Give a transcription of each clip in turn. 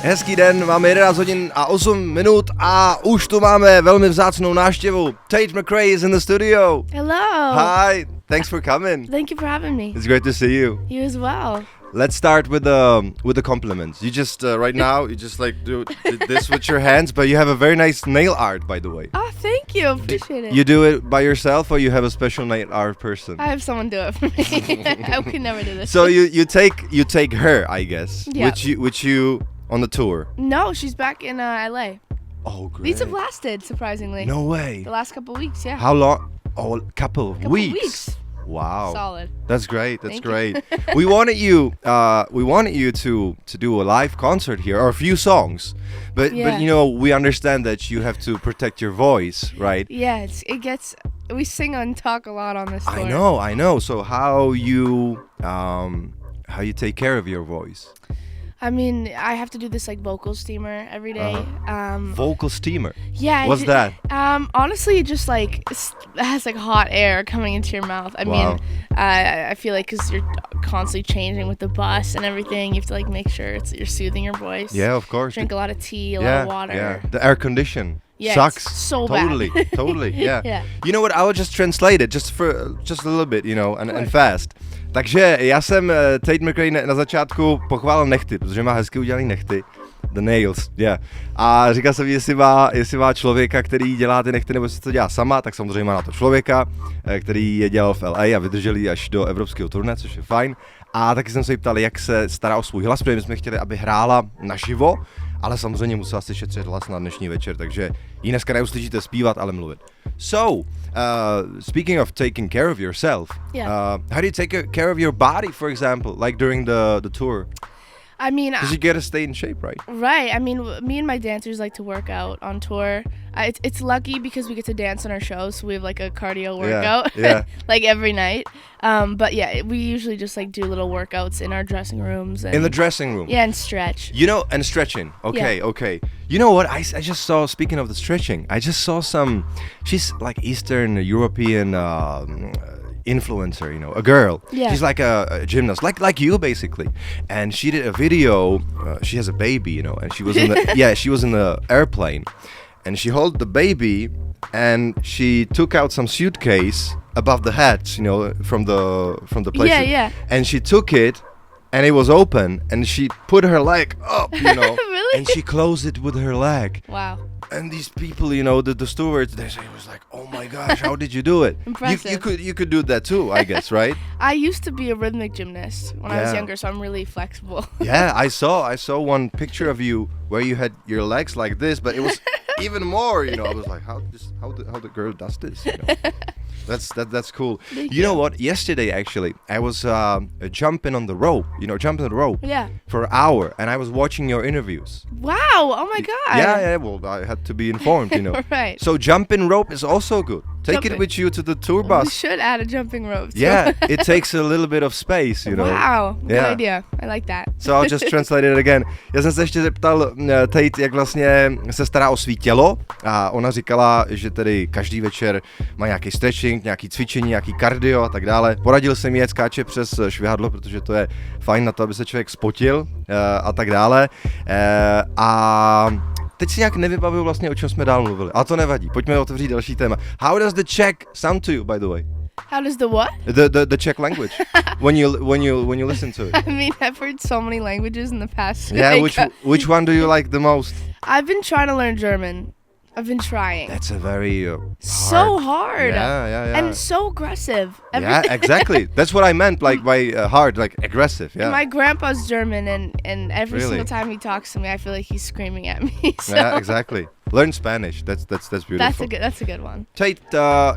Hezký den, máme 11 hodin a 8 minut a už tu máme velmi vzácnou návštěvu. Tate MCRAE is in the studio. Hello. Hi, thanks for coming. Thank you for having me. It's great to see you. You as well. Let's start with the compliments. You just right now you just like do this with your hands, but you have a very nice nail art, by the way. Oh, thank you. Appreciate it. You do it by yourself, or you have a special nail art person? I have someone do it for me. I could never do this. So you take her, I guess. Yeah. Which you on the tour. No, she's back in LA. Oh, great. These have lasted, surprisingly. No way. The last couple weeks, yeah. How long? Oh, a couple of weeks. Weeks. Wow. Solid. That's great. That's Thank great. We wanted you to do a live concert here, or a few songs, but you know, we understand that you have to protect your voice, right? Yeah, we sing and talk a lot on this tour. I know. So how you take care of your voice? I mean, I have to do this like vocal steamer every day. Vocal steamer? Yeah. What's that? Honestly, it just like has like hot air coming into your mouth. I mean, I feel like because you're constantly changing with the bus and everything, you have to like make sure you're soothing your voice. Yeah, of course. Drink a lot of tea, a lot of water. Yeah, the air condition. Yeah, sucks. It's so totally, bad. Totally, yeah. Yeah. You know what? I will just translate it just a little bit, you know, and fast. Takže já jsem Tate MCRAE na začátku pochválil nechty, protože má hezky udělaný nechty. The nails, yeah. A říkal jsem, jestli má člověka, který dělá ty nechty, nebo si to dělá sama, tak samozřejmě má na to člověka, který je dělal v LA a vydržel ji až do evropského turné, což je fajn. A taky jsem se jí ptal, jak se stará o svůj hlas, protože my jsme chtěli, aby hrála naživo, ale samozřejmě musela si šetřit hlas na dnešní večer, takže ji dneska neuslyšíte zpívat, ale mluvit. So, speaking of taking care of yourself, how do you take care of your body, for example, like during the tour? I mean, because you gotta stay in shape, right? Right. I mean, me and my dancers like to work out on tour. It's lucky because we get to dance on our shows, so we have like a cardio workout, like every night. But yeah, we usually just like do little workouts in our dressing rooms. And, in the dressing room. Yeah, and stretch. You know, and stretching. Okay, okay. You know what? I just saw. Speaking of the stretching, I just saw some. She's like Eastern European. Influencer, you know, a girl. Yeah. She's like a gymnast, like you basically. And she did a video. She has a baby, you know, and she was in the she was in the airplane, and she held the baby, and she took out some suitcase above the heads, you know, from the place. Yeah. And she took it, and it was open, and she put her leg up, you know, really? and she closed it with her leg. Wow. And these people, you know, the stewards, they say, it was like, oh my gosh, how did you do it? Impressive. You could do that too, I guess, right? I used to be a rhythmic gymnast when I was younger, so I'm really flexible. Yeah, I saw one picture of you where you had your legs like this, but it was even more, you know. I was like, how the girl does this, you know? That's cool. You know what? Yesterday, actually, I was jumping on the rope, for an hour, and I was watching your interviews. Wow! Oh my god! Yeah. Well, I had to be informed, you know. Right. So jumping rope is also good. Take it with you to the tour bus. We should add a jumping rope. Too. Yeah, it takes a little bit of space, you know. Wow, good idea. I like that. So I'll just translate it again. Já jsem se ještě zeptal Tate, jak vlastně se stará o svý tělo, a ona říkala, že tedy každý večer má nějaký stretching, nějaký cvičení, nějaký kardio a tak dále. Poradil jsem jí, jet skáče přes švihadlo, protože to je fajn na to, aby se člověk spotil a tak dále. A teď si nějak nevybavuju vlastně, o čem jsme dál mluvili, ale to nevadí. Pojďme otevřít další téma. How does the Czech sound to you, by the way? How does the what? The Czech language. when you listen to it. I mean, I've heard so many languages in the past. Yeah, which one do you like the most? I've been trying to learn German. I've been trying. That's a very so hard. Yeah. And so aggressive. Yeah, exactly. That's what I meant, like by hard, like aggressive. Yeah. My grandpa's German, and every single time he talks to me, I feel like he's screaming at me. So. Yeah, exactly. Learn Spanish. That's beautiful. That's a good one. Tate,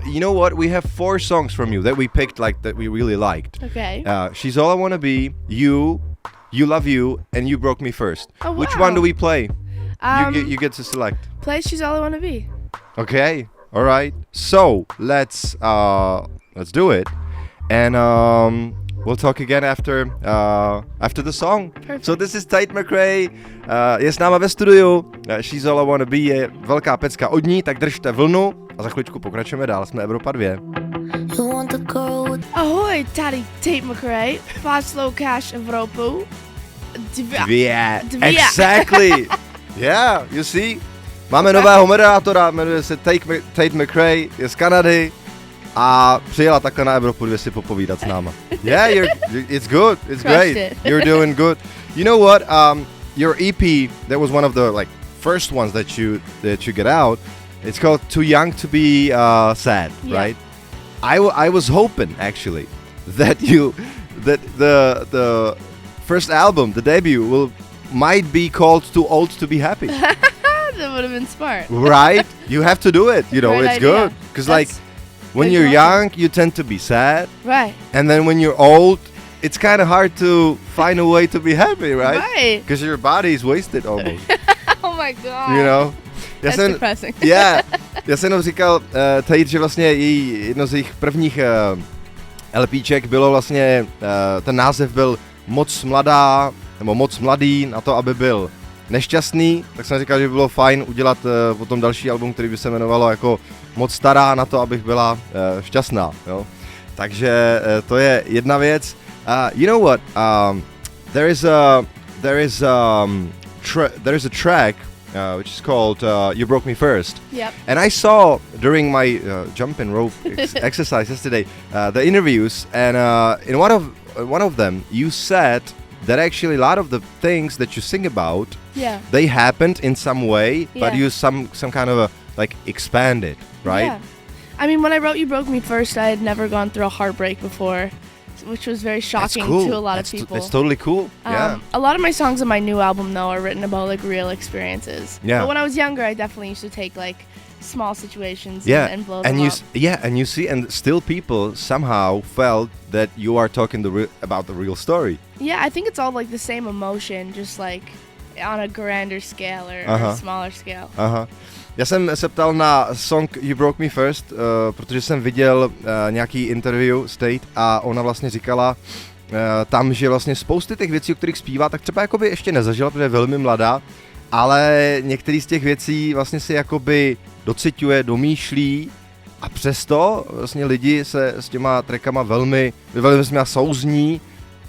you know what? We have 4 songs from you that we picked, like that we really liked. Okay. She's All I Wanna Be, You Love You, and You Broke Me First. Oh, wow. Which one do we play? You get to select. Play She's All I Wanna Be. Okay. All right. So let's do it, and we'll talk again after the song. Perfect. So this is Tate MCRAE. Je s náma ve studiu. She's All I Wanna Be je velká pecka od ní, tak držte vlnu a za chvíličku pokračujeme dál. Jsme Evropa 2. Ahoj, tady Tate MCRAE, Fast Slow Cash Evropu. Dvě. Exactly. Yeah, you see? Máme nového moderátora, jmenuje se Tate MCRAE, je z Kanady a přijela takhle na Evropu 2 si popovídat s náma. Yeah, it's good, it's great. You're doing good. You know what? Your EP, that was one of the like first ones that you get out. It's called Too Young to Be Sad, right? I was hoping actually that the first album, the debut, might be called Too Old to Be Happy. That would have been smart. Right? You have to do it. You know, Great it's idea. good. Because like when you're young, you tend to be sad. Right. And then when you're old, it's kind of hard to find a way to be happy, right? Right. Because your body is wasted almost. Oh my god. You know? That's depressing. Yeah. Já jsem jenom říkal Tate, že vlastně jedno z jejich prvních LPček bylo vlastně, ten název byl Moc mladá, nebo Moc mladý na to, aby byl nešťastný, tak jsem říkal, že by bylo fajn udělat potom další album, který by se jmenovalo jako Moc stará na to, abych byla šťastná, jo. Takže to je jedna věc. You know what? There is a track which is called You Broke Me First. Yep. And I saw during my jumping rope exercise yesterday the interviews, and in one of them you said that actually a lot of the things that you sing about, they happened in some way, but you some kind of like expand it, right? Yeah. I mean, when I wrote You Broke Me First, I had never gone through a heartbreak before, which was very shocking to a lot of people. That's totally cool. Yeah. A lot of my songs on my new album, though, are written about like real experiences. Yeah. But when I was younger, I definitely used to take like small situations and blow them up. And you see, and still people somehow felt that you are talking about the real story. Yeah, I think it's all like the same emotion, just like on a grander scale or a smaller scale. Já jsem se ptal na song You Broke Me First, protože jsem viděl nějaký interview s Tate a ona vlastně říkala tam, že vlastně spousty těch věcí, o kterých zpívá, tak třeba jakoby ještě nezažila, protože je velmi mladá, ale některé z těch věcí vlastně si jakoby dociťuje, domýšlí a přesto vlastně lidi se s těma trackama velmi souzní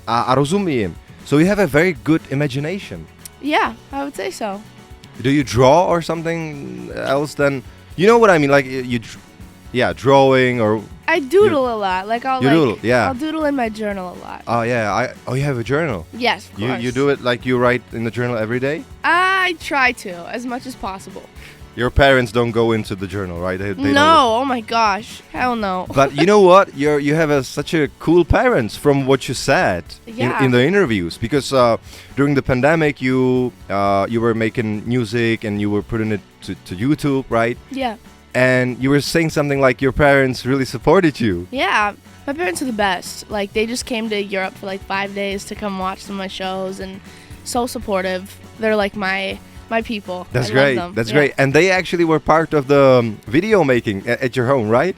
a rozumí jim. So you have a very good imagination. Yeah, I would say so. Do you draw or something else then? You know what I mean, like drawing or... I doodle a lot. Like I'll doodle in my journal a lot. Oh yeah, you have a journal? Yes, of course. You do it like you write in the journal every day? I try to, as much as possible. Your parents don't go into the journal, right? They no, oh my gosh, hell no. But you know what? You have such a cool parents from what you said in the interviews, because during the pandemic you were making music and you were putting it to YouTube, right? Yeah. And you were saying something like your parents really supported you. Yeah, my parents are the best. Like they just came to Europe for like 5 days to come watch some of my shows, and so supportive. They're like my people. That's great. That's great. And they actually were part of the video making at your home, right?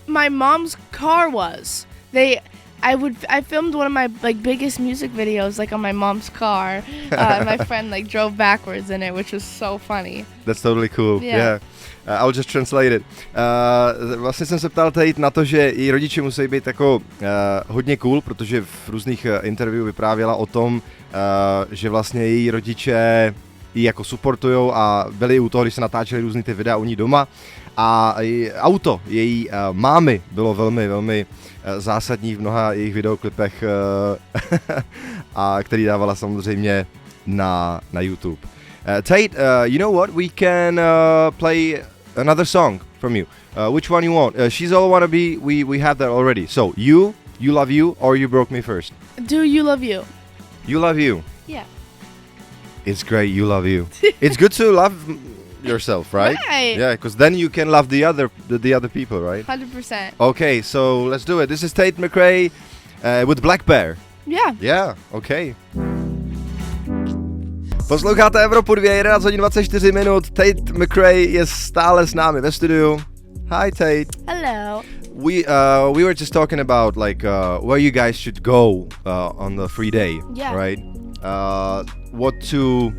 My mom's car was. I filmed one of my like biggest music videos like on my mom's car. And my friend like drove backwards in it, which was so funny. That's totally cool. Yeah. I'll just translate it. Vlastně jsem se ptal Tate na to, že její rodiče musí být jako hodně cool, protože v různých interview vyprávěla o tom, že vlastně její rodiče ji jako supportujou a byli u toho, když se natáčeli různý ty videa u ní doma. A auto její mámy bylo velmi, velmi zásadní v mnoha jejich videoklipech, a který dávala samozřejmě na YouTube. Tate, you know what? We can play another song from you. Which one you want? She's All I Wanna Be, we have that already. So, You Love You, or You Broke Me First? Do You Love You. You Love You. Yeah. It's great, You Love You. It's good to love yourself, right? Right. Yeah, because then you can love the other people, right? 100%. Okay, so let's do it. This is Tate MCRAE with Black Bear. Yeah. Yeah, okay. Posloucháte Evropu 2, 11 hodin 24 minut. Tate MCRAE je stále s námi ve studiu. Hi, Tate. Hello. We were just talking about like where you guys should go on the free day, yeah. right? What to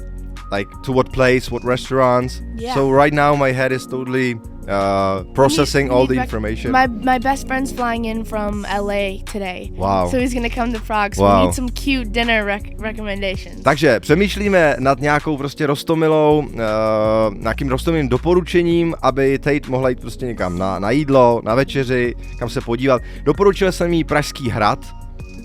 like to what place, what restaurants. Yeah. So right now my head is totally processing all the information. My best friend's flying in from LA today. Wow. So he's gonna come to Prague. So Wow. we need some cute dinner recommendations. Takže přemýšlíme nad nějakou prostě roztomilou, nějakým roztomilým doporučením, aby Tate mohla jít prostě někam na jídlo, na večeři, kam se podívat. Doporučil jsem jí Pražský hrad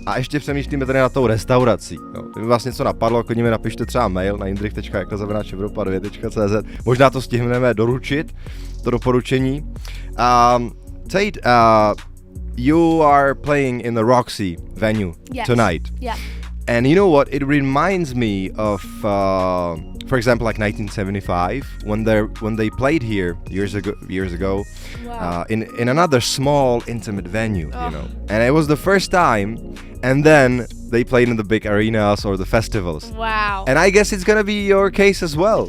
a ještě přemýšlíme tady na tou restaurací. No, kdyby vás něco napadlo, klidně mi napište třeba mail na jindrich.jako@evropa2.cz. Možná to stihneme doručit, to doporučení. Tate, you are playing in the Roxy venue tonight. Yeah. And you know what? It reminds me of, for example, like 1975 when they played here years ago, Wow. in another small intimate venue, you know. And it was the first time. And then they played in the big arenas or the festivals. Wow. And I guess it's gonna be your case as well.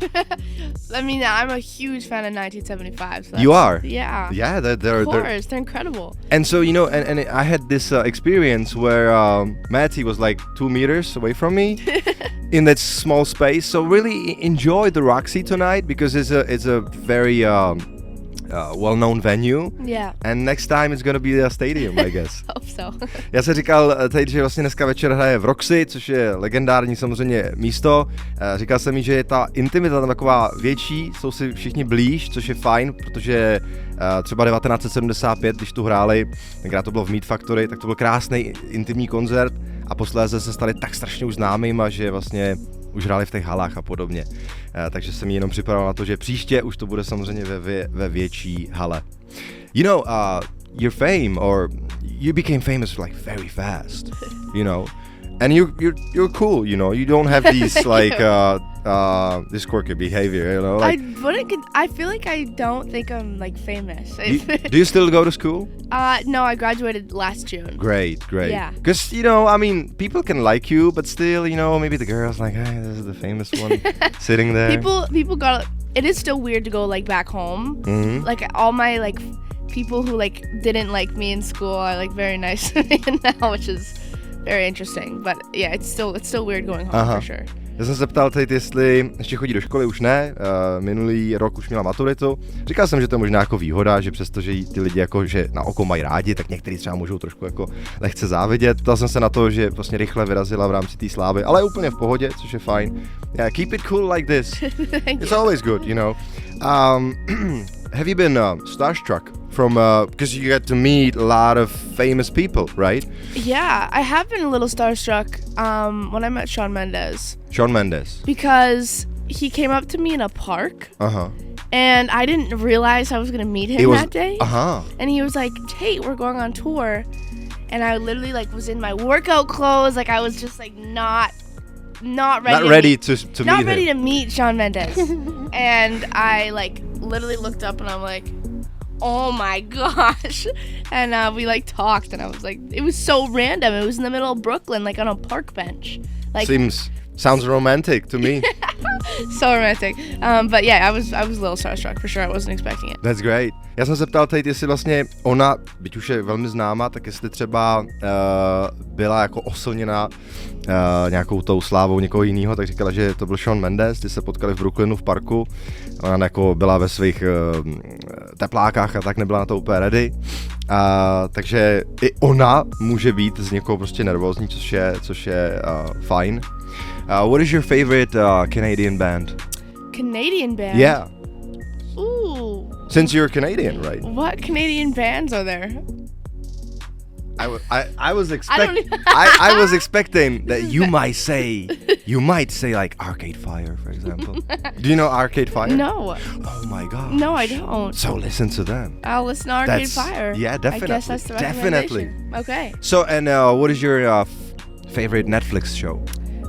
I mean, I'm a huge fan of 1975. So You are? Yeah. Yeah, they're Of course, they're incredible. And so, you know, and I had this experience where Matty was like 2 meters away from me in that small space. So really enjoy the Roxy tonight because it's a very well-known venue. Yeah. And next time it's gonna be a stadium, I guess. Hope so. Já jsem říkal teď, že vlastně dneska večer hraje v Roxy, což je legendární samozřejmě místo. Říkal jsem jí, že je ta intimita tam taková větší, jsou si všichni blíž, což je fajn, protože třeba 1975, když tu hráli, tenkrát to bylo v Meat Factory, tak to byl krásný intimní koncert a posléze se stali tak strašně už známýma, že vlastně už hráli v těch halách a podobně. Takže jsem jí jenom připravil na to, že příště už to bude samozřejmě ve větší hale. You know, your fame, or you became famous like very fast, you know, and you're cool, you know. You don't have these like this quirky behavior, you know. Like, I feel like I don't think I'm like famous. do you still go to school? No, I graduated last June. Great. Yeah. Because, you know, I mean, people can like you, but still, you know, maybe the girls like, hey, this is the famous one sitting there. People got. It is still weird to go like back home. Mm-hmm. Like all my like people who like didn't like me in school are like very nice to me now, which is very interesting. But yeah, it's still weird going home for sure. Já jsem se ptal teď, jestli ještě chodí do školy, už ne, minulý rok už měla maturitu. Říkal jsem, že to je možná jako výhoda, že přestože ty lidi jako, že na oko mají rádi, tak někteří třeba můžou trošku jako lehce závidět. Ptal jsem se na to, že vlastně rychle vyrazila v rámci té slávy, ale úplně v pohodě, což je fajn. Yeah, keep it cool like this. It's always good, you know. Have you been starstruck from, because you get to meet a lot of famous people, right? Yeah, I have been a little starstruck when I met Shawn Mendes. Shawn Mendes. Because he came up to me in a park. Uh-huh. And I didn't realize I was going to meet him that day. Uh-huh. And he was like, Tate, we're going on tour. And I literally like was in my workout clothes. Like I was just like not ready to meet Shawn Mendes. And I like literally looked up and I'm like, oh my gosh. And we like talked and I was like, it was so random. It was in the middle of Brooklyn, like on a park bench. Like sounds romantic to me. So romantic. But yeah, I was a little starstruck for sure. I wasn't expecting it. That's great. Já jsem se ptal teď, jestli vlastně ona, byť už je velmi známá, tak jestli třeba byla jako oslněná nějakou tou slávou někoho jiného, tak říkala, že to byl Shawn Mendes, ty se potkali v Brooklynu v parku, ona jako byla ve svých teplákách a tak nebyla na to úplně ready, takže i ona může být z někoho prostě nervózní, což je fajn. What is your favorite Canadian band? Canadian band? Yeah. Ooh. Since you're Canadian, right? What Canadian bands are there? I was expecting that you might say like Arcade Fire, for example. Do you know Arcade Fire? No. Oh my god. No, I don't. So listen to them. I'll listen to Arcade Fire. Yeah, definitely. I guess that's the recommendation. Okay. So, and what is your favorite Netflix show?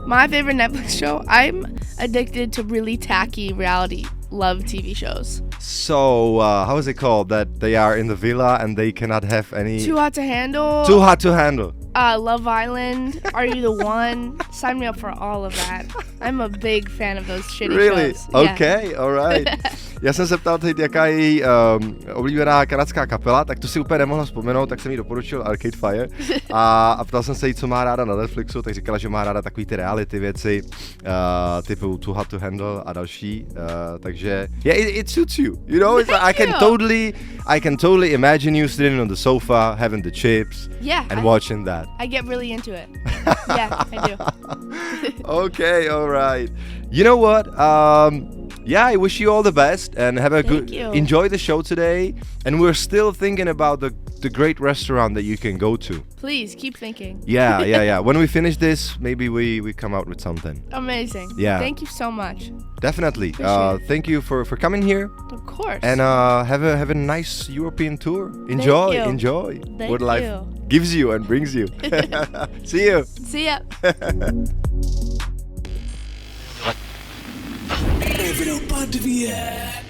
My favorite Netflix show? I'm addicted to really tacky reality love TV shows. So, how is it called? That they are in the villa and they cannot have any... Too Hot to Handle? Too Hot to Handle. Love Island, Are You the One? Sign me up for all of that. I'm a big fan of those shitty Really? shows. Okay, alright. Já jsem se ptal teď, jaká je její oblíbená kanadská kapela, tak to si úplně nemohla vzpomenout, tak jsem jí doporučil Arcade Fire a ptal jsem se jí, co má ráda na Netflixu, tak říkala, že má ráda takový ty reality věci, typu Too Hot to Handle a další, takže yeah, it suits you, you know, I can totally imagine you sitting on the sofa, having the chips, and watching that. I get really into it. Yeah, I do. Okay, alright. You know what? Yeah, I wish you all the best and have a enjoy the show today. And we're still thinking about the great restaurant that you can go to. Please keep thinking. Yeah. When we finish this, maybe we come out with something. Amazing. Yeah. Thank you so much. Definitely. Thank you for coming here. Of course. And have a nice European tour. Enjoy. Thank what life gives you and brings you. See you. See ya. Evropa 2.